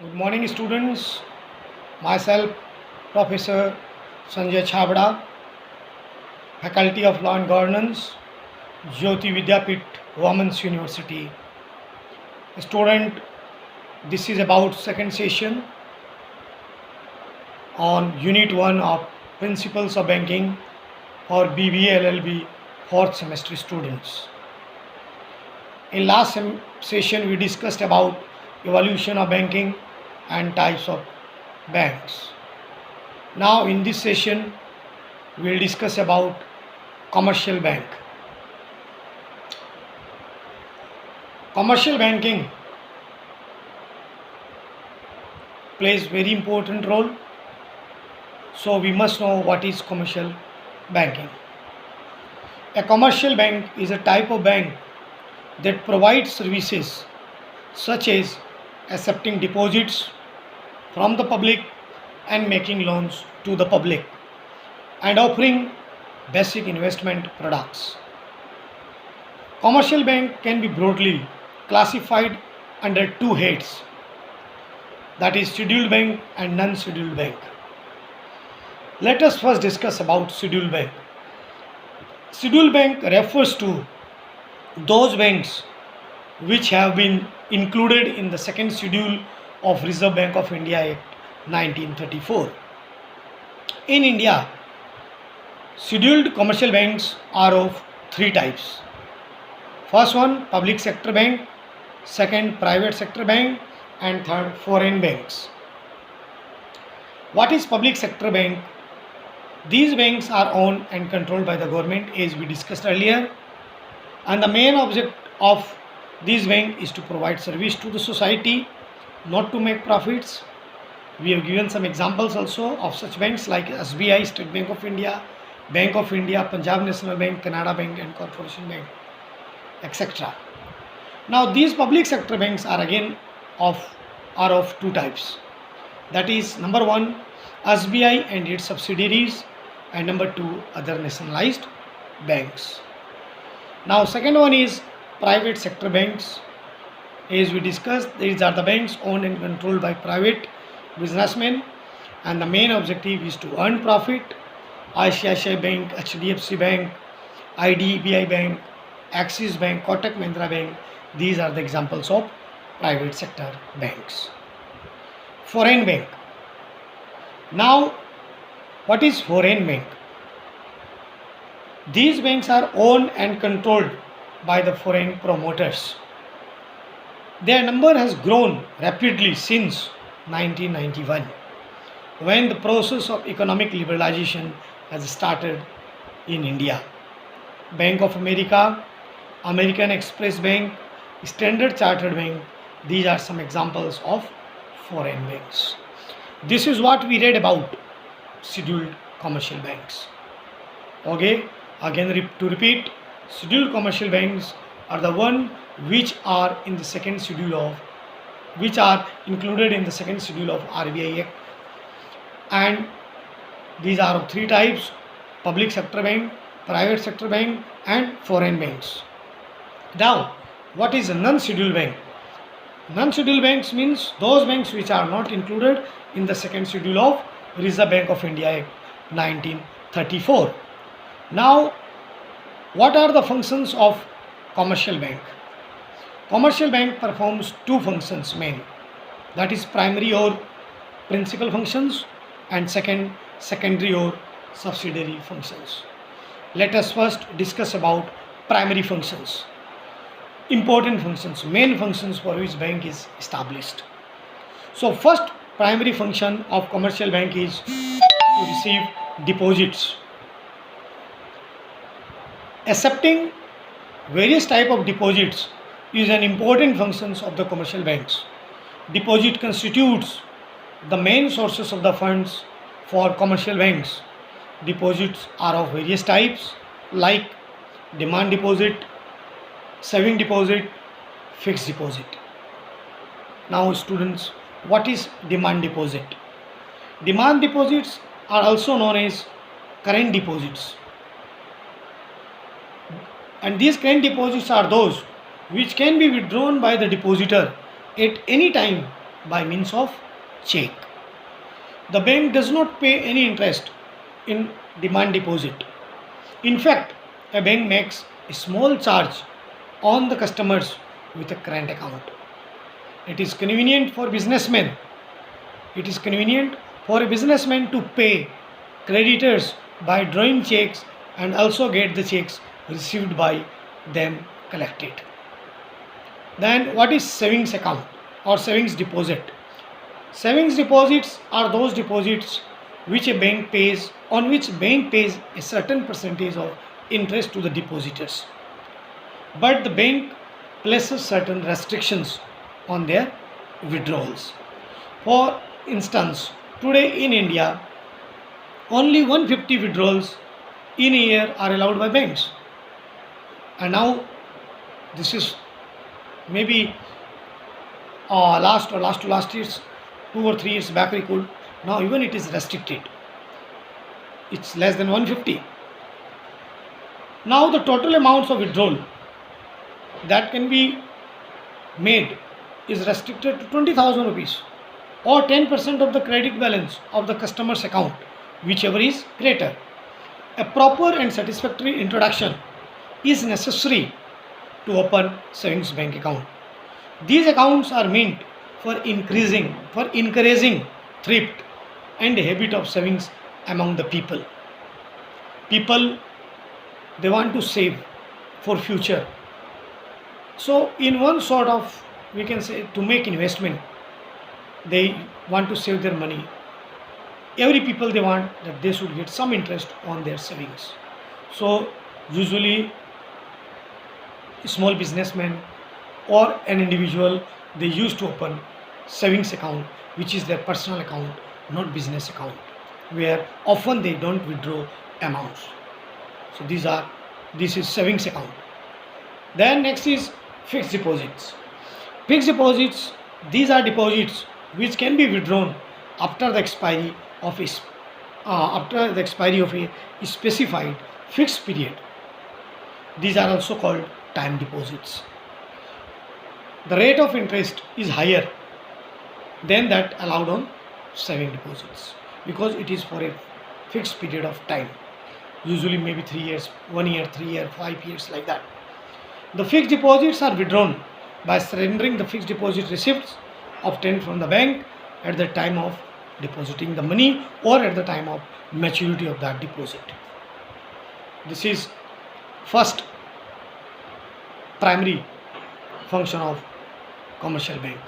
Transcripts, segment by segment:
Good morning, students. Myself, Professor Sanjay Chabda, Faculty of Law and Governance, Jyoti Vidyapit, Women's University. Student, this is about second session on Unit 1 of Principles of Banking for BBA LLB fourth semester students. In last session, we discussed about evolution of banking and types of banks. Now in this session we will discuss about commercial bank. Commercial banking plays very important role, so we must know what is commercial banking. A commercial bank is a type of bank that provides services such as accepting deposits from the public and making loans to the public and offering basic investment products. Commercial bank can be broadly classified under two heads, that is scheduled bank and non-scheduled bank. Let us first discuss about scheduled bank. Scheduled bank refers to those banks which have been included in the second schedule of Reserve Bank of India Act 1934. In India, scheduled commercial banks are of three types. First one, public sector bank, second, private sector bank, and third, foreign banks. What is public sector bank? These banks are owned and controlled by the government, as we discussed earlier, and the main object of this bank is to provide service to the society, not to make profits. We have given some examples also of such banks like SBI, State Bank of India, Punjab National Bank, Canara Bank and Corporation Bank, etc. Now these public sector banks are again of two types. That is, number one, SBI and its subsidiaries, and number two, other nationalized banks. Now second one is private sector banks. As we discussed, these are the banks owned and controlled by private businessmen, and the main objective is to earn profit. ICICI Bank, HDFC Bank, IDBI Bank, Axis Bank, Kotak Mahindra Bank, these are the examples of private sector banks. Foreign bank. Now, what is foreign bank? These banks are owned and controlled by the foreign promoters. Their number has grown rapidly since 1991, when the process of economic liberalization has started in India. Bank of America, American Express Bank, Standard Chartered Bank, these are some examples of foreign banks. This is what we read about scheduled commercial banks. Okay, again to repeat, scheduled commercial banks are the one which are in the second schedule of, which are included in the second schedule of RBI Act, and these are of three types: public sector bank, private sector bank and foreign banks. Now, what is a non-scheduled bank? Non-scheduled banks means those banks which are not included in the second schedule of Reserve Bank of India Act 1934. Now, what are the functions of commercial bank? Commercial bank performs two functions main, that is primary or principal functions, and second, secondary or subsidiary functions. Let us first discuss about primary functions. Important functions, main functions for which bank is established. So first primary function of commercial bank is to receive deposits. Accepting various type of deposits is an important function of the commercial banks. Deposit constitutes the main sources of the funds for commercial banks. Deposits are of various types like demand deposit, saving deposit, fixed deposit. Now students, what is demand deposit? Demand deposits are also known as current deposits, and these current deposits are those which can be withdrawn by the depositor at any time by means of check. The bank does not pay any interest in demand deposit. In fact, a bank makes a small charge on the customers with a current account. It is convenient for businessmen. It is convenient for a businessman to pay creditors by drawing checks and also get the checks received by them collected. Then what is savings account or savings deposit? Savings deposits are those deposits which a bank pays on which bank pays a certain percentage of interest to the depositors. But the bank places certain restrictions on their withdrawals. For instance, today in India, only 150 withdrawals in a year are allowed by banks. And now this is maybe last year's 2 or 3 years back record. Now even it is restricted. It's less than 150. Now the total amounts of withdrawal that can be made is restricted to 20,000 rupees or 10% of the credit balance of the customer's account, whichever is greater. A proper and satisfactory introduction is necessary to open savings bank account. These accounts are meant for encouraging thrift and a habit of savings among the people. People, they want to save for future. So in one sort of, we can say, to make investment, they want to save their money. Every people, they want that they should get some interest on their savings. So usually small businessmen or an individual, they used to open savings account, which is their personal account, not business account, where often they don't withdraw amounts. So this is savings account. Then next is fixed deposits. Fixed deposits, these are deposits which can be withdrawn after the expiry of a specified fixed period. These are also called time deposits. The rate of interest is higher than that allowed on saving deposits because it is for a fixed period of time, usually maybe 3 years, 1 year, 3 years, 5 years, like that. The fixed deposits are withdrawn by surrendering the fixed deposit receipts obtained from the bank at the time of depositing the money or at the time of maturity of that deposit. This is first primary function of commercial bank,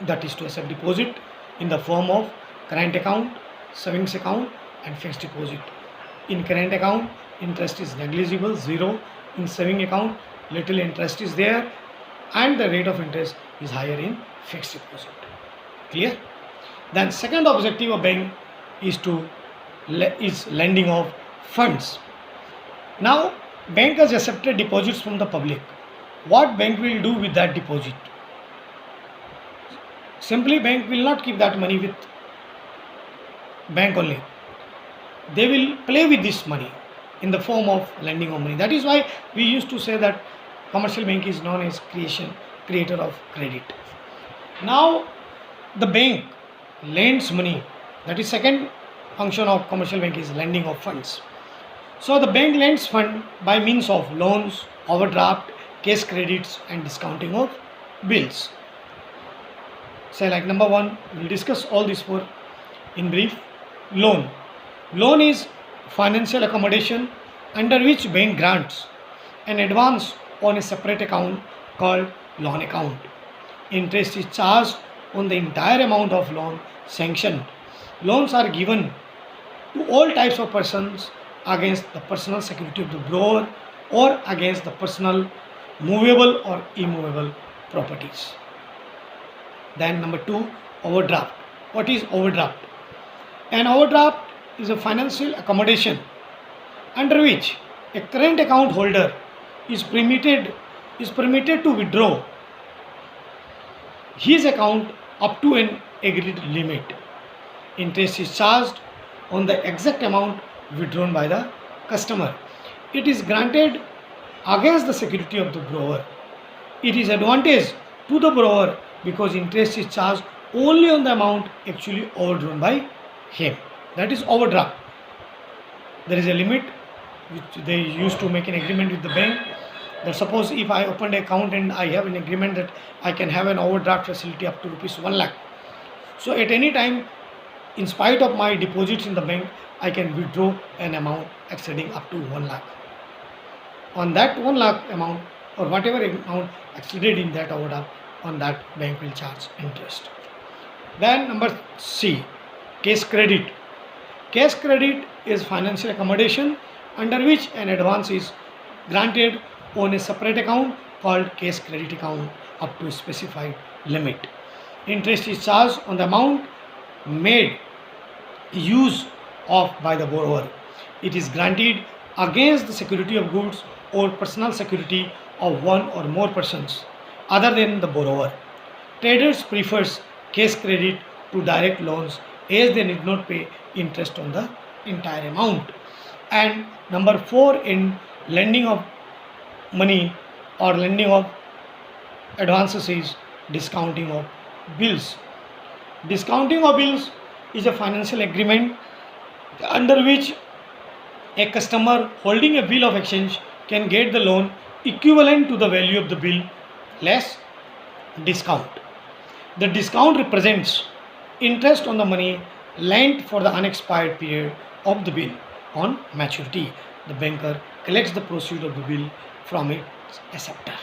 that is to accept deposit in the form of current account, savings account and fixed deposit. In current account, interest is negligible, zero. In saving account, little interest is there and the rate of interest is higher in fixed deposit. Clear? Then second objective of bank is lending of funds. Now bank has accepted deposits from the public. What bank will do with that deposit? Simply bank will not keep that money with bank only. They will play with this money in the form of lending of money. That is why we used to say that commercial bank is known as creator of credit. Now the bank lends money. That is second function of commercial bank is lending of funds. So the bank lends fund by means of loans, overdraft, cash credits and discounting of bills. So like number one, we will discuss all these four in brief. Loan. Loan is financial accommodation under which bank grants an advance on a separate account called loan account. Interest is charged on the entire amount of loan sanctioned. Loans are given to all types of persons against the personal security of the borrower or against the personal movable or immovable properties. Then number two, overdraft. What is overdraft? An overdraft is a financial accommodation under which a current account holder is permitted to withdraw his account up to an agreed limit. Interest is charged on the exact amount withdrawn by the customer. It is granted against the security of the borrower. It is advantage to the borrower because interest is charged only on the amount actually overdrawn by him. That is overdraft. There is a limit which they used to make an agreement with the bank that suppose if I opened an account and I have an agreement that I can have an overdraft facility up to rupees 1 lakh. So at any time, in spite of my deposits in the bank, I can withdraw an amount exceeding up to 1 lakh. On that 1 lakh amount or whatever amount exceeded in that overdraft, on that bank will charge interest. Then number C, case credit. Case credit is financial accommodation under which an advance is granted on a separate account called case credit account up to a specified limit. Interest is charged on the amount made use of by the borrower. It is granted against the security of goods or personal security of one or more persons other than the borrower. Traders prefers case credit to direct loans as they need not pay interest on the entire amount. And number 4 in lending of money or lending of advances is discounting of bills. Discounting of bills is a financial agreement under which a customer holding a bill of exchange can get the loan equivalent to the value of the bill less discount. The discount represents interest on the money lent for the unexpired period of the bill. On maturity, the banker collects the proceeds of the bill from its acceptor.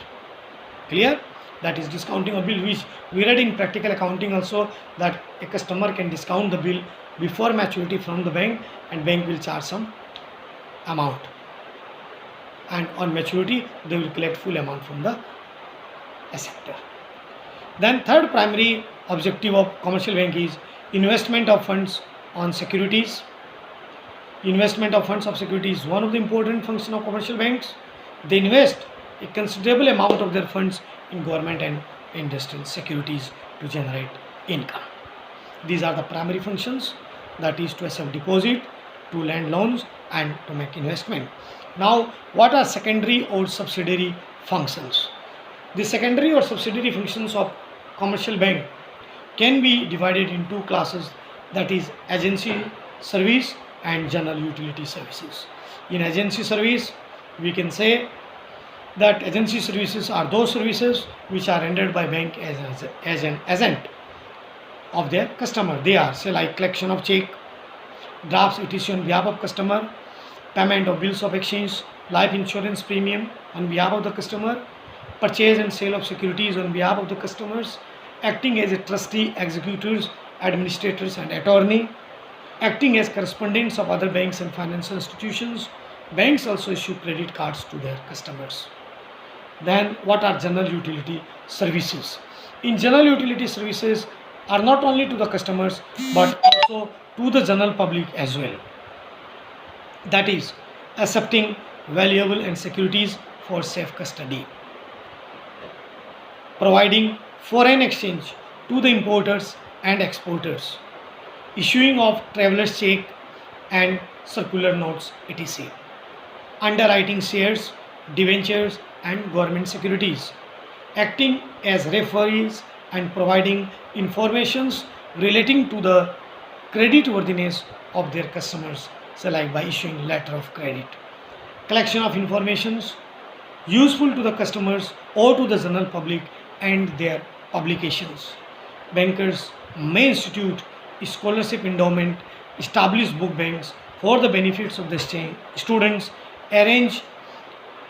Clear? That is discounting of bill, which we read in practical accounting also, that a customer can discount the bill before maturity from the bank and bank will charge some amount, and on maturity they will collect full amount from the acceptor. Then third primary objective of commercial bank is investment of funds on securities. Investment of funds of securities is one of the important functions of commercial banks. They invest a considerable amount of their funds in government and industrial securities to generate income. These are the primary functions, that is to accept deposit, to lend loans and to make investment. Now what are secondary or subsidiary functions? The secondary or subsidiary functions of commercial bank can be divided in two classes, that is agency service and general utility services. In agency service, we can say that agency services are those services which are rendered by bank as an agent of their customer. They are say like collection of check, drafts issued on behalf of customer, payment of bills of exchange, life insurance premium on behalf of the customer, purchase and sale of securities on behalf of the customers, acting as a trustee, executors, administrators and attorney, acting as correspondents of other banks and financial institutions. Banks also issue credit cards to their customers. Then what are general utility services? In general utility services are not only to the customers but also to the general public as well. That is accepting valuable and securities for safe custody, providing foreign exchange to the importers and exporters, issuing of travelers check and circular notes etc., underwriting shares, debentures and government securities, acting as referees and providing informations relating to the creditworthiness of their customers, so like by issuing letter of credit, collection of informations useful to the customers or to the general public and their publications. Bankers may institute scholarship endowment, establish book banks for the benefits of the students, arrange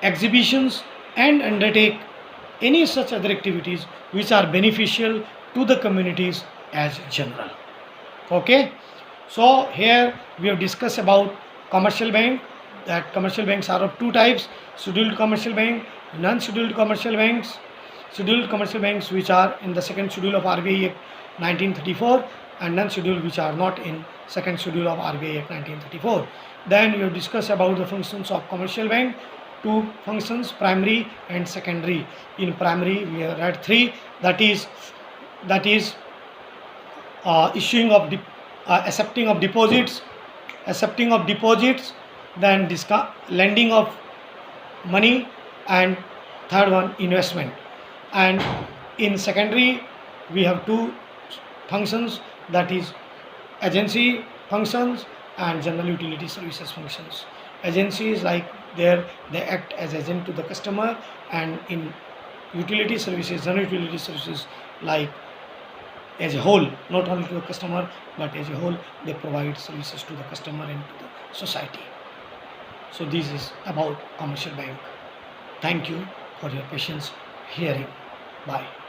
exhibitions and undertake any such other activities which are beneficial to the communities as general. Okay, so here we have discussed about commercial bank, that commercial banks are of two types: scheduled commercial bank, non-scheduled commercial banks. Scheduled commercial banks which are in the second schedule of RBI Act 1934 and non-scheduled which are not in second schedule of RBI Act 1934. Then we have discussed about the functions of commercial bank, two functions, primary and secondary. In primary we have read three, that is issuing of accepting of deposits, then lending of money, and third one investment. And in secondary we have two functions, that is agency functions and general utility services functions. Agency is like there they act as agent to the customer, and in utility services, general utility services, like as a whole, not only to the customer but as a whole, they provide services to the customer and to the society. So this is about commercial bank. Thank you for your patience hearing. Bye.